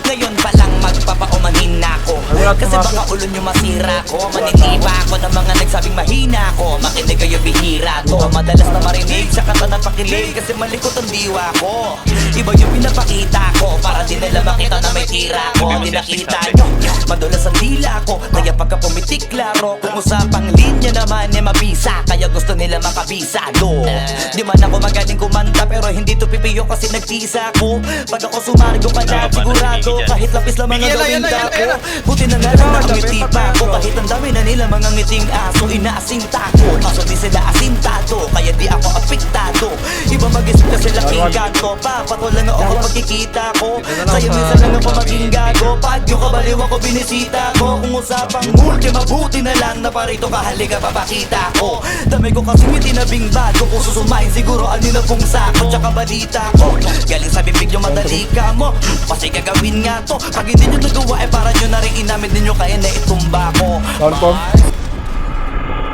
Ngayon pa lang magpapaumanhin na ako, kasi baka ulo nyo masira ko. Manitiba ako ng mga nagsabing mahina ko. Makinig kayo bihira to, madalas na marinig sa kata na pakilig, kasi malikot ang diwa ko. Iba yung pinapakita ko, para di nila makita na may tira ko. Di nakita nyo, madulas ang dila ko, kaya pagka pumitik klaro. Kung usapang linya naman eh mabisa, kaya gusto nila makabisado. Di man ako magaling kumanta, pero hindi to pipiyo kasi nagtisa ko. Pag ako sumargo ka na sigurado, kahit lapis lang mga gawin ko. Buti na nga lang nakangiti pa ko, kahit ang dami na nila mga ngiting aso. Inaasinta ko, kaso di sila asintado, kaya di ako apektado. Iba mag-isip kasi laking gato, papatulang ako pagkikita ko. Sa'yo minsan lang ako maging gago, pag yung kabaliw ako binisita ko. Kung usapang multi, mabuti na lang na parito ka, halika papakita ko. Dami ko kasi itinabing bago, kung susumahin siguro alin na pong sako. Tsaka balita ko, galing sa bibig yung madali ka mo, kasi gagawin nga to. Pag hindi nyo nagawa, para nyo na rin inamin ninyo, kaya na itumba ko.